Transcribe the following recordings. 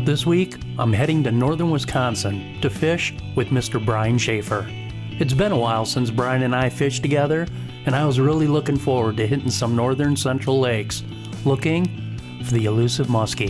This week, I'm heading to northern Wisconsin to fish with Mr. Bryan Schaeffer. It's been a while since Bryan and I fished together, and I was really looking forward to hitting some northern central lakes, looking for the elusive muskie.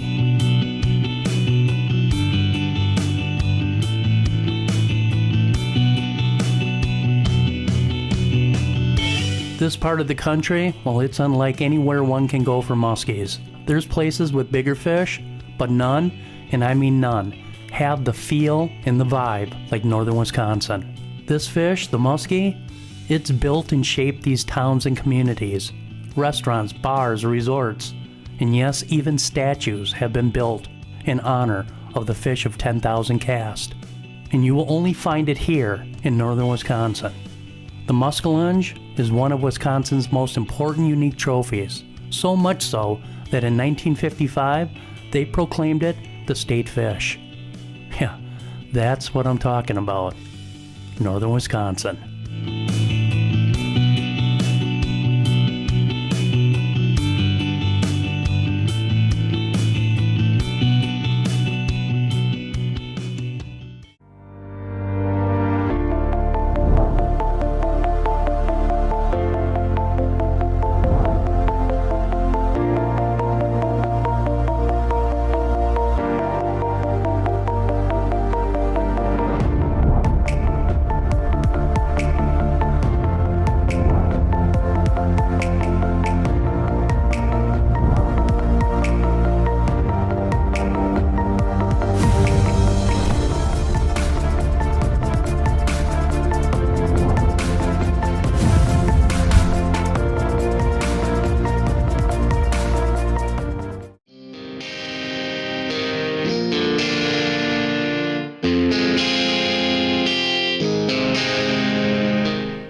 This part of the country, well, it's unlike anywhere one can go for muskies. There's places with bigger fish, but none, and I mean none, have the feel and the vibe like northern Wisconsin. This fish, the muskie, it's built and shaped these towns and communities. Restaurants, bars, resorts, and yes, even statues have been built in honor of the fish of 10,000 cast. And you will only find it here in northern Wisconsin. The muskellunge is one of Wisconsin's most important unique trophies, so much so that in 1955, they proclaimed it the state fish. Yeah, that's what I'm talking about. Northern Wisconsin.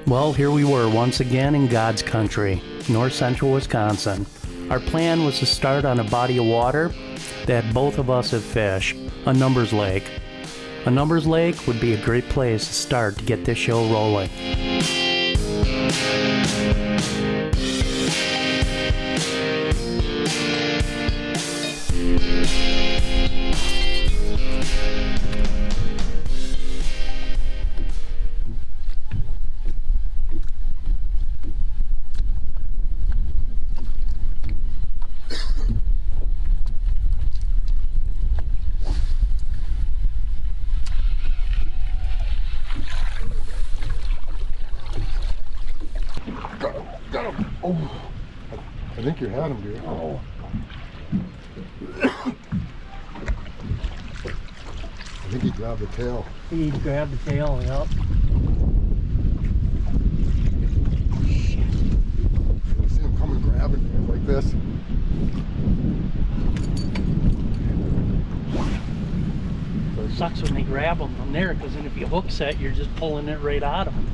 Well, here we were once again in God's country, north central Wisconsin. Our plan was to start on a body of water that both of us have fished, a numbers lake. A numbers lake would be a great place to start to get this show rolling. Got him! Oh, I think you had him, dude. Oh. I think he grabbed the tail. He grabbed the tail, yep. You see him coming grabbing like this. It sucks when they grab them from there, because then if you hook set, you're just pulling it right out of them.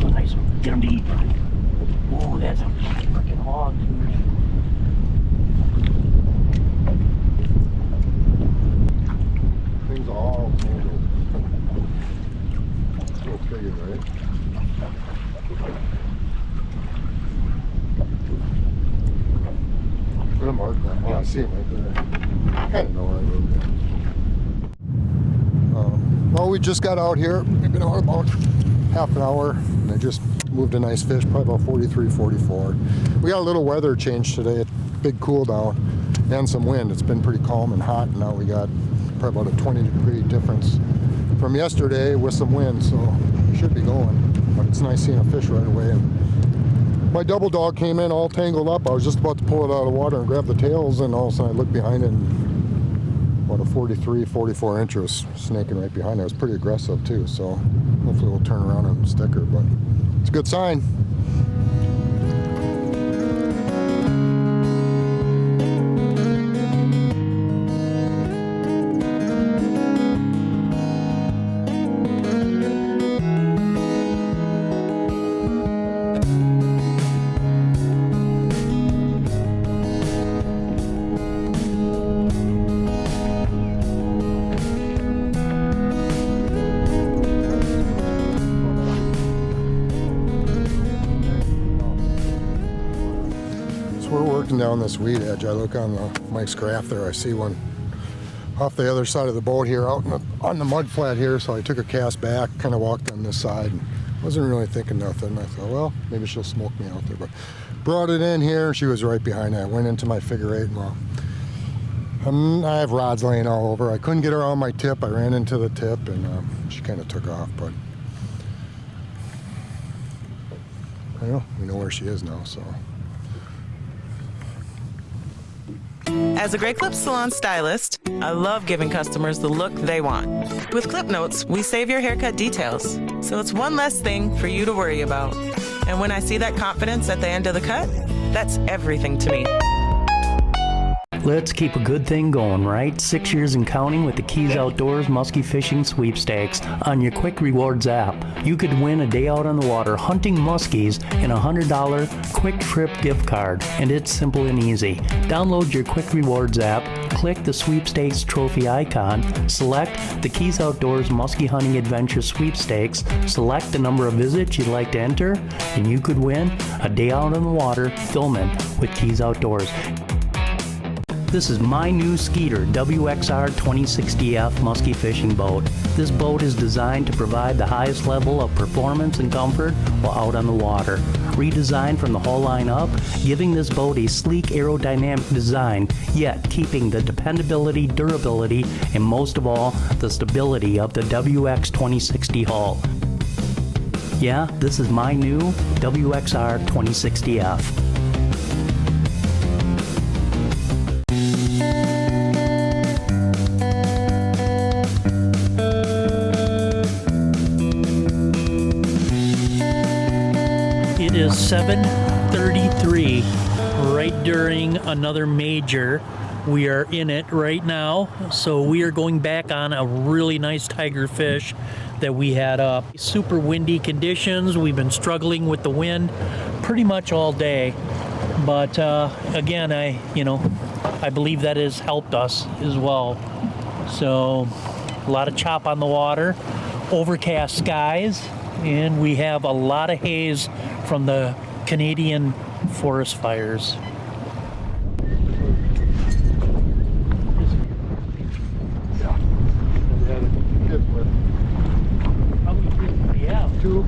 Nice one. Get him deep. Whoa, that's a freaking hog, dude. Things all tangled. Still figured, right? I'm gonna mark that. Oh, I see him right there. I kind of know where I live. Well, we just got out here. We've been out about half an hour, and I just moved a nice fish, probably about 43, 44. We got a little weather change today, big cool down, and some wind. It's been pretty calm and hot, and now we got probably about a 20-degree difference from yesterday with some wind, so we should be going. But it's nice seeing a fish right away. And my double dog came in all tangled up. I was just about to pull it out of the water and grab the tails, and all of a sudden I looked behind it, and about a 43, 44 inch was snaking right behind it. It was pretty aggressive too, so hopefully we'll turn around and stick her, but it's a good sign. drifting down this weed edge. I look on Mike's graph there. I see one off the other side of the boat here, out on the mud flat here. So I took a cast back, kind of walked on this side, and wasn't really thinking nothing. I thought, well, maybe she'll smoke me out there. But brought it in here. She was right behind it. I went into my figure eight, and well, I have rods laying all over. I couldn't get her on my tip. I ran into the tip, and she kind of took off. But I don't know. We know where she is now, so. As a Great Clip Salon stylist, I love giving customers the look they want. With Clip Notes, we save your haircut details, so it's one less thing for you to worry about. And when I see that confidence at the end of the cut, that's everything to me. Let's keep a good thing going, right? 6 years and counting with the Keys Outdoors Musky Fishing Sweepstakes on your Quick Rewards app. You could win a day out on the water hunting muskies and a $100 Quick Trip gift card. And it's simple and easy. Download your Quick Rewards app, click the sweepstakes trophy icon, select the Keys Outdoors Musky Hunting Adventures Sweepstakes, select the number of visits you'd like to enter, and you could win a day out on the water filming with Keys Outdoors. This is my new Skeeter WXR 2060F musky fishing boat. This boat is designed to provide the highest level of performance and comfort while out on the water. Redesigned from the hull line up, giving this boat a sleek aerodynamic design, yet keeping the dependability, durability, and most of all, the stability of the WX 2060 hull. Yeah, this is my new WXR 2060F. It is 7:33, right during another major. We are in it right now, so we are going back on a really nice tiger fish that we had up. Super windy conditions. We've been struggling with the wind pretty much all day, but again, I believe that has helped us as well. So a lot of chop on the water, overcast skies, and we have a lot of haze from the Canadian forest fires. Yeah. Two.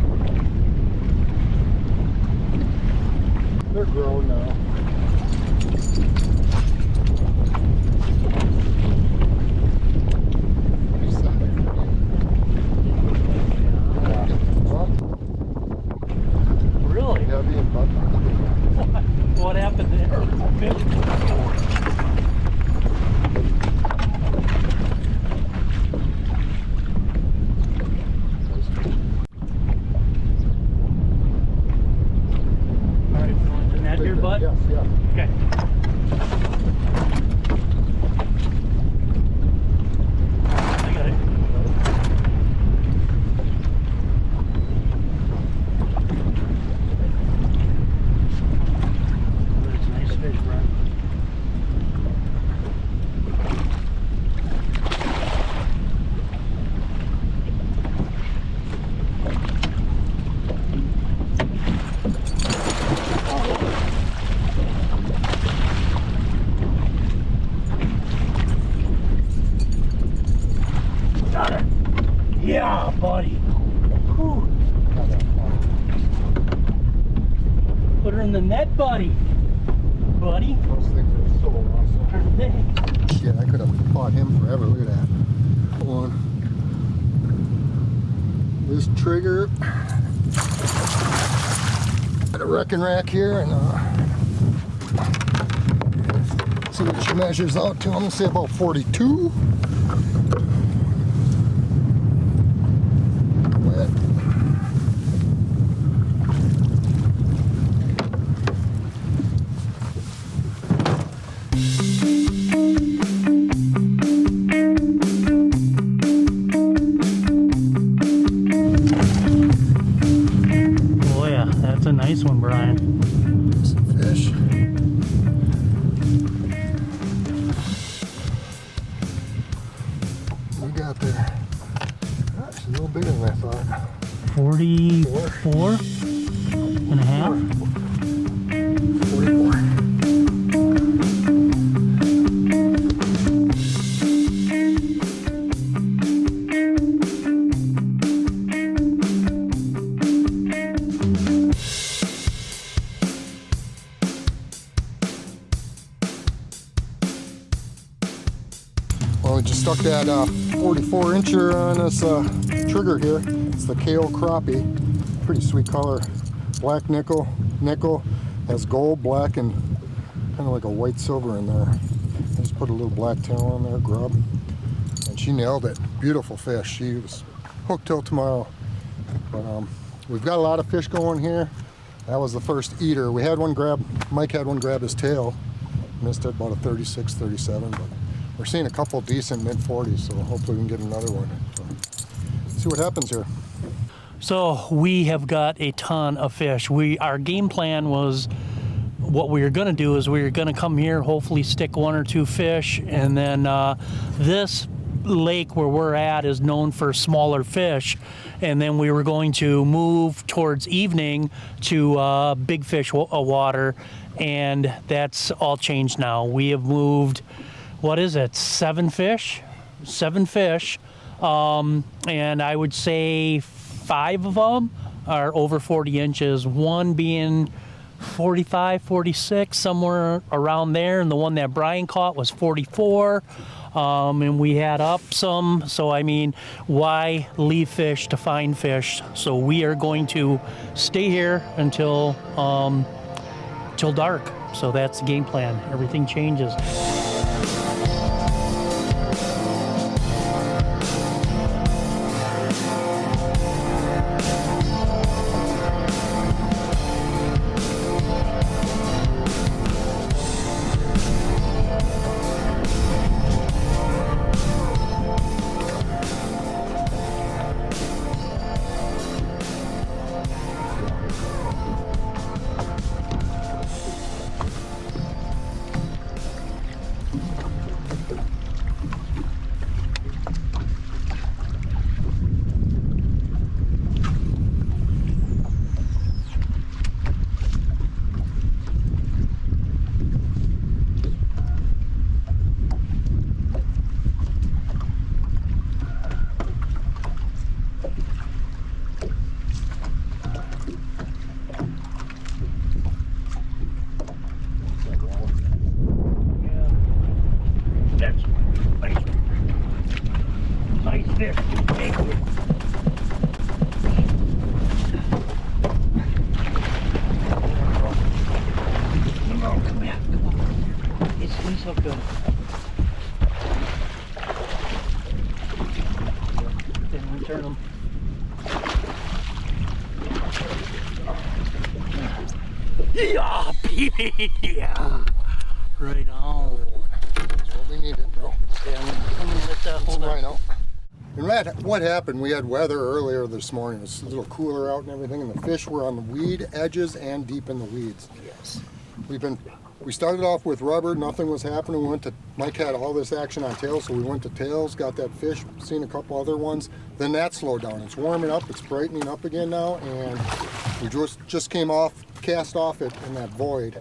They're grown now. Really? Yeah, being butt. What happened there? Bud? Yes, yeah. Okay. I got it. That's a nice fish, Bryan. Yeah, buddy. Whew. Put her in the net, buddy. Buddy. Those things are so awesome. Aren't they? Shit, I could have fought him forever. Look at that. One. This trigger. Got a wrecking rack here, and see what she measures out to. I'm gonna say about 42. That's a nice one, Bryan. Some fish. What we got there? That's a little bigger than I thought. 44 and a half. 44. got that 44 incher on this trigger here. It's the KO crappie. Pretty sweet color. Black nickel, has gold, black, and kind of like a white silver in there. I just put a little black tail on there, grub, and she nailed it. Beautiful fish. She was hooked till tomorrow. But we've got a lot of fish going here. That was the first eater. We had one grab, Mike had one grab his tail. Missed it about a 36, 37, but we're seeing a couple decent mid-40s, so hopefully we can get another one. So, see what happens here. So we have got a ton of fish. Our game plan was, what we were going to do is we were going to come here, hopefully stick 1 or 2 fish, and then this lake where we're at is known for smaller fish, and then we were going to move towards evening to big fish water, and that's all changed now. We have moved, what is it, 7 fish, and I would say 5 of them are over 40 inches, one being 45, 46, somewhere around there, and the one that Bryan caught was 44, and we had up some. So I mean, why leave fish to find fish? So we are going to stay here until till dark. So that's the game plan. Everything changes. Yeah, baby. Yeah. Right on. That's what we needed, bro. Yeah, I'm gonna let that hold right on. now. And what happened, we had weather earlier this morning. It was a little cooler out and everything, and the fish were on the weed edges and deep in the weeds. Yes. We started off with rubber, nothing was happening. Mike had all this action on tails, so we went to tails, got that fish, seen a couple other ones. Then that slowed down. It's warming up, it's brightening up again now, and we just came off, cast off it in that void,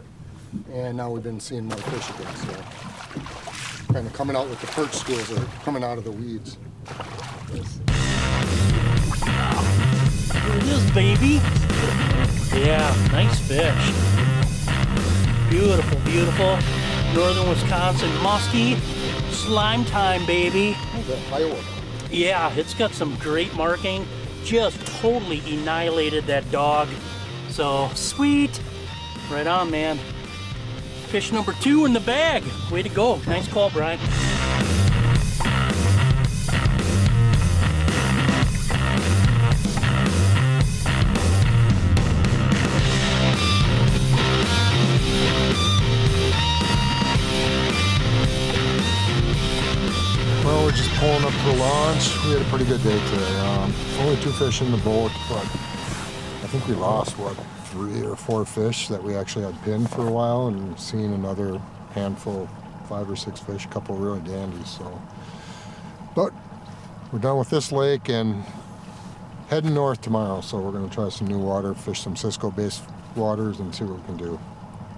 and now we've been seeing more fish again. So kind of coming out with the perch schools that are coming out of the weeds. Here it is, baby. Yeah, nice fish. Beautiful, beautiful. Northern Wisconsin muskie. Slime time, baby. Iowa. Yeah, it's got some great marking. Just totally annihilated that dog. So, sweet. Right on, man. Fish number 2 in the bag. Way to go. Nice call, Bryan. Well, we're just pulling up for launch. We had a pretty good day today. Only 2 fish in the boat, but I think we lost, 3 or 4 fish that we actually had pinned for a while, and seen another handful, 5 or 6 fish, a couple really dandies. So, but we're done with this lake and heading north tomorrow. So we're going to try some new water, fish some Cisco-based waters, and see what we can do.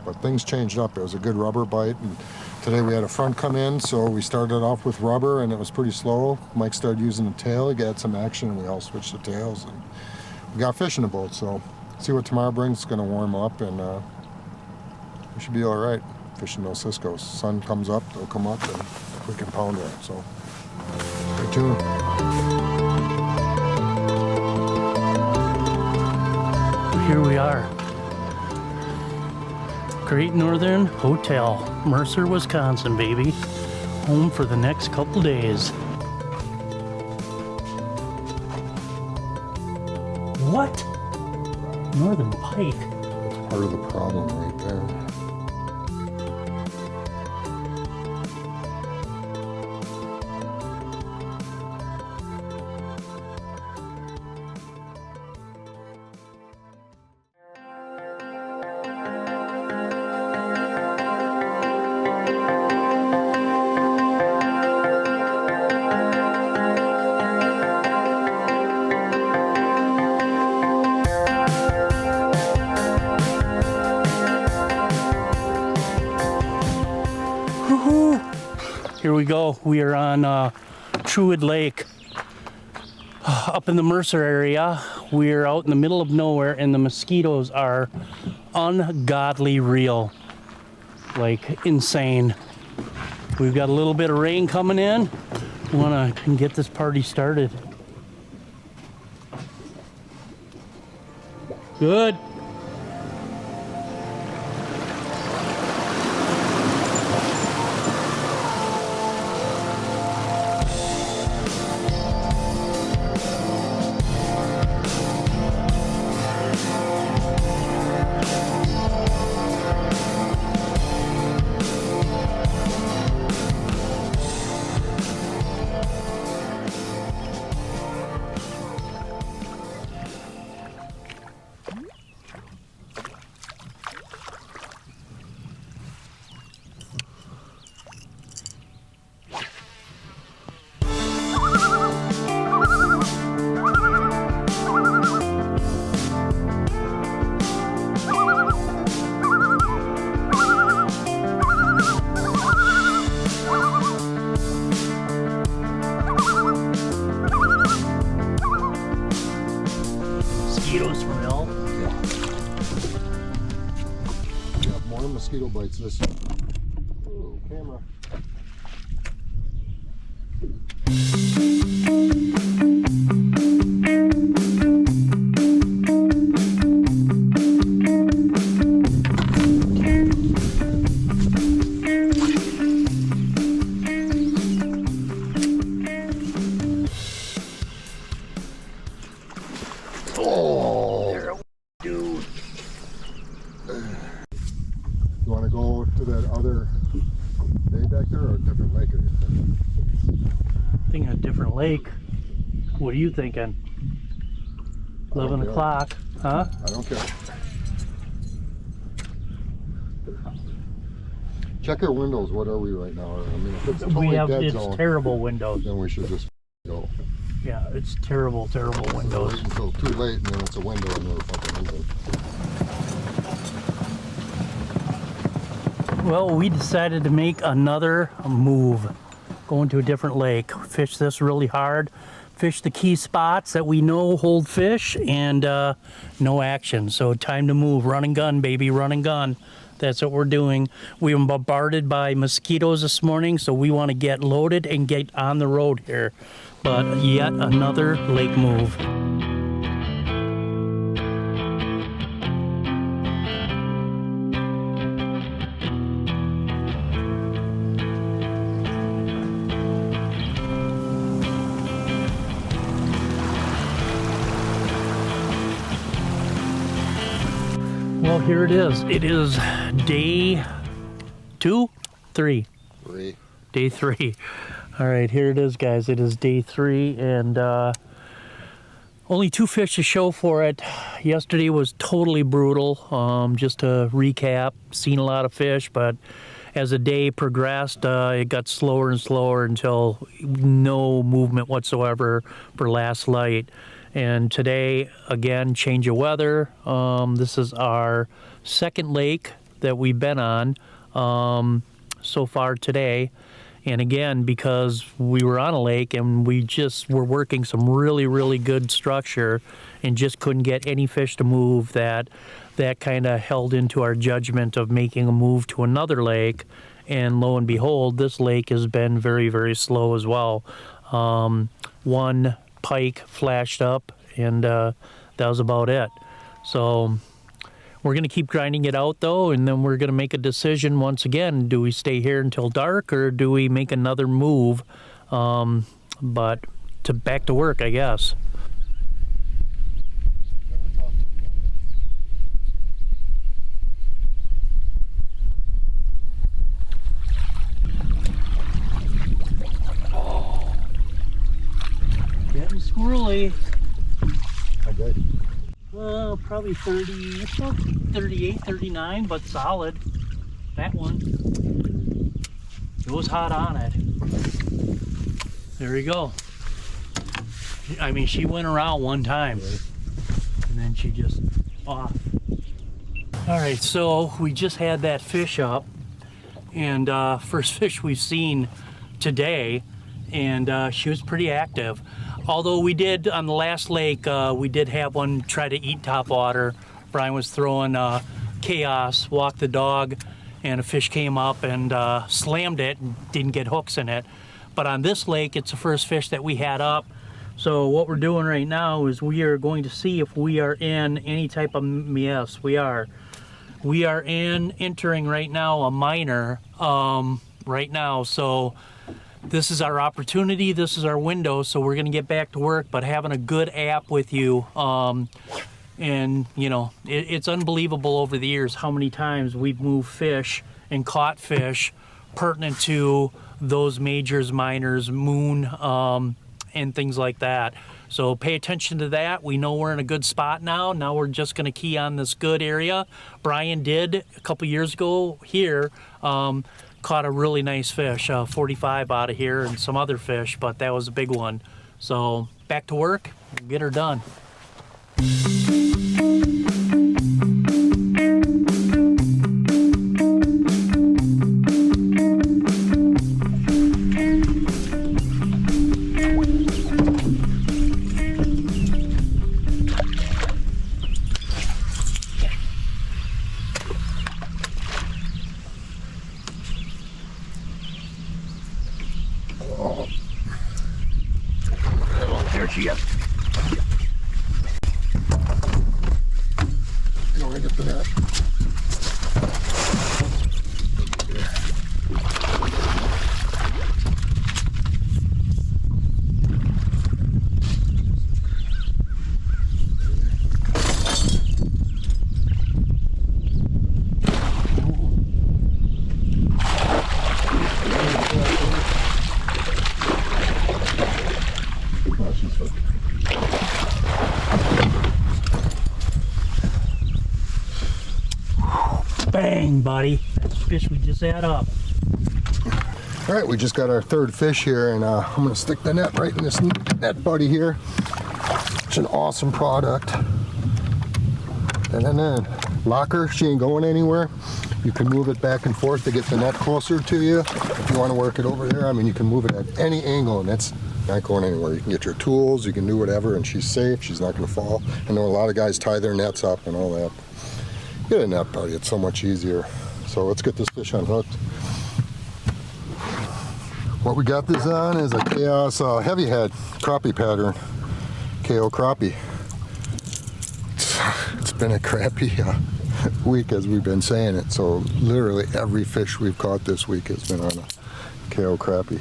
But things changed up. It was a good rubber bite, and today we had a front come in, so we started off with rubber, and it was pretty slow. Mike started using the tail. He got some action, and we all switched to tails, and we got fish in the boat. So see what tomorrow brings. It's going to warm up, and we should be all right fishing those Ciscos. Sun comes up, they'll come up, and we can pound it. So Stay tuned. Here we are. Great Northern Hotel, Mercer, Wisconsin, baby. Home for the next couple days. What? Northern pike. Part of the problem right there. Here we go. We are on Truid Lake up in the Mercer area. We're out in the middle of nowhere and the mosquitoes are ungodly real, like insane. We've got a little bit of rain coming in. We want to get this party started. Good. Smell. Yeah, more mosquito bites this. Ooh, camera. You want to go to that other bay back there or a different lake? Are you thinking? Thinking a different lake. What are you thinking? 11 o'clock, huh? I don't care. Check our windows. What are we right now? I mean, if it's totally dead zone, terrible windows. then we should just go. Yeah, it's terrible windows. Wait until too late, and then it's a window, and we're fucking moving. Well, we decided to make another move. Going to a different lake. Fish this really hard. Fish the key spots that we know hold fish, and no action. So time to move. Run and gun, baby. Run and gun. That's what we're doing. We were bombarded by mosquitoes this morning, so we want to get loaded and get on the road here. But yet another lake move. Well, here it is. It is day 2, 3. Day 3. All right, here it is, guys. It is day 3, and only 2 fish to show for it. Yesterday was totally brutal. Just to recap, seen a lot of fish, but as the day progressed, it got slower and slower until no movement whatsoever for last light. And today, again, change of weather. This is our second lake that we've been on so far today. And again, because we were on a lake and we just were working some really, really good structure and just couldn't get any fish to move, that kind of held into our judgment of making a move to another lake. And lo and behold, this lake has been very, very slow as well. one pike flashed up, and that was about it. So we're going to keep grinding it out, though, and then we're going to make a decision once again. Do we stay here until dark, or do we make another move? But back to work, I guess. Getting squirrely. Okay. Probably 30, it's about 38, 39, but solid. That one. It was hot on it. There you go. I mean, she went around one time, and then she just off. All right, so we just had that fish up, and first fish we've seen today, and she was pretty active. Although we did, on the last lake, we did have one try to eat top water. Bryan was throwing chaos, walked the dog, and a fish came up and slammed it and didn't get hooks in it. But on this lake, it's the first fish that we had up. So what we're doing right now is we are going to see if we are in any type of, yes, we are. We are entering right now a minor right now. So this is our opportunity, this is our window, so we're gonna get back to work, but having a good app with you, and you know, it's unbelievable over the years how many times we've moved fish and caught fish pertinent to those majors, minors, moon, and things like that. So pay attention to that. We know we're in a good spot now. Now we're just gonna key on this good area. Bryan did a couple years ago here, caught a really nice fish, 45 out of here, and some other fish, but that was a big one. So back to work, get her done. There she is. You want to get the net? Bang, buddy. That's the fish we just had up. All right, we just got our third fish here, and I'm gonna stick the net right in this net buddy here. It's an awesome product. And then locker, she ain't going anywhere. You can move it back and forth to get the net closer to you. If you want to work it over there, I mean, you can move it at any angle, and it's not going anywhere. You can get your tools, you can do whatever, and she's safe. She's not going to fall. I know a lot of guys tie their nets up and all that. Get a net buddy, it's so much easier. So let's get this fish unhooked. What we got this on is a Chaos heavy head crappie pattern, KO crappie. It's been a crappy week, as we've been saying it. So literally every fish we've caught this week has been on a KO crappie.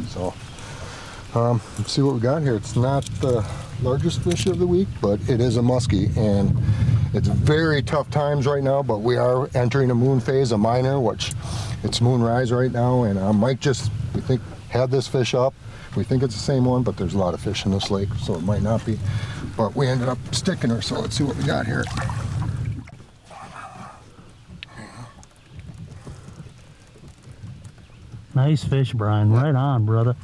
So let's see what we got here. It's not the largest fish of the week, but it is a muskie, and it's very tough times right now, but we are entering a moon phase, a minor, which it's moonrise right now, and Mike just, we think, had this fish up. We think it's the same one, but there's a lot of fish in this lake, so it might not be. But we ended up sticking her, so let's see what we got here. Nice fish, Bryan. Right on, brother.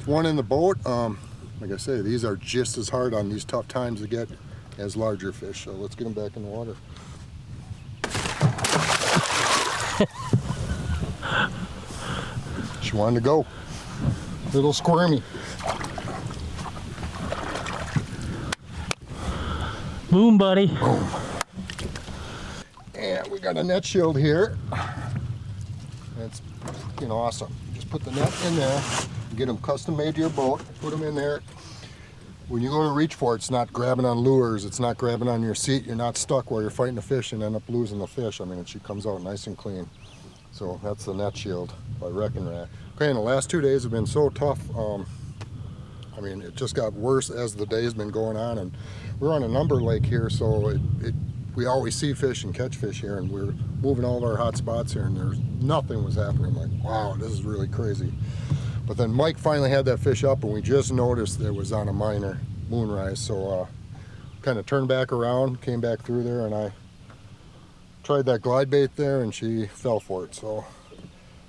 One in the boat. Like I say, these are just as hard on these tough times to get as larger fish, so let's get them back in the water. She wanted to go. Little squirmy. Boom, buddy. Boom. And we got a net shield here. That's, awesome. Just put the net in there, get them custom made to your boat, put them in there. When you go to reach for it, it's not grabbing on lures, it's not grabbing on your seat, you're not stuck while you're fighting the fish and end up losing the fish. I mean, she comes out nice and clean. So that's the net shield by Wrecking Rat. Okay, and the last 2 days have been so tough. I mean, it just got worse as the day's been going on, and we're on a number lake here, so we always see fish and catch fish here, and we're moving all of our hot spots here, and nothing was happening. I'm like, wow, this is really crazy. But then Mike finally had that fish up, and we just noticed it was on a minor moonrise, so kind of turned back around, came back through there, and I tried that glide bait there, and she fell for it. So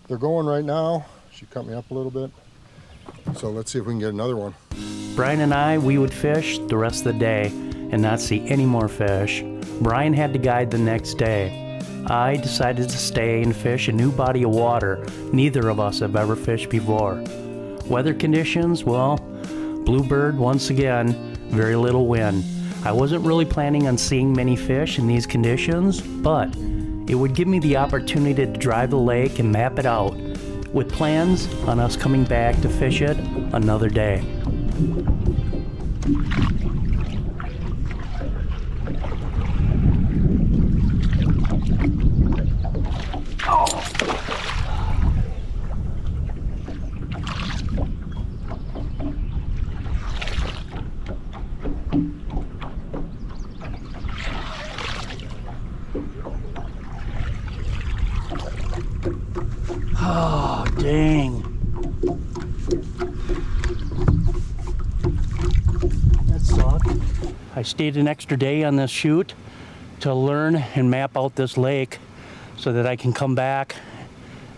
they're going right now. She cut me up a little bit. So let's see if we can get another one. Bryan and I, we would fish the rest of the day and not see any more fish. Bryan had to guide the next day. I decided to stay and fish a new body of water neither of us have ever fished before. Weather conditions, well, bluebird once again, very little wind. I wasn't really planning on seeing many fish in these conditions, but it would give me the opportunity to drive the lake and map it out, with plans on us coming back to fish it another day. Oh, dang. That sucked. I stayed an extra day on this shoot to learn and map out this lake so that I can come back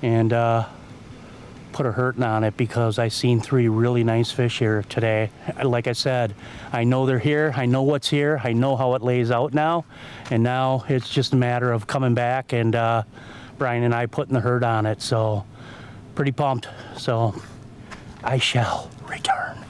and put a hurting on it, because I seen 3 really nice fish here today. Like I said, I know they're here, I know what's here, I know how it lays out now, and now it's just a matter of coming back and Bryan and I putting the hurt on it. So pretty pumped. So I shall return.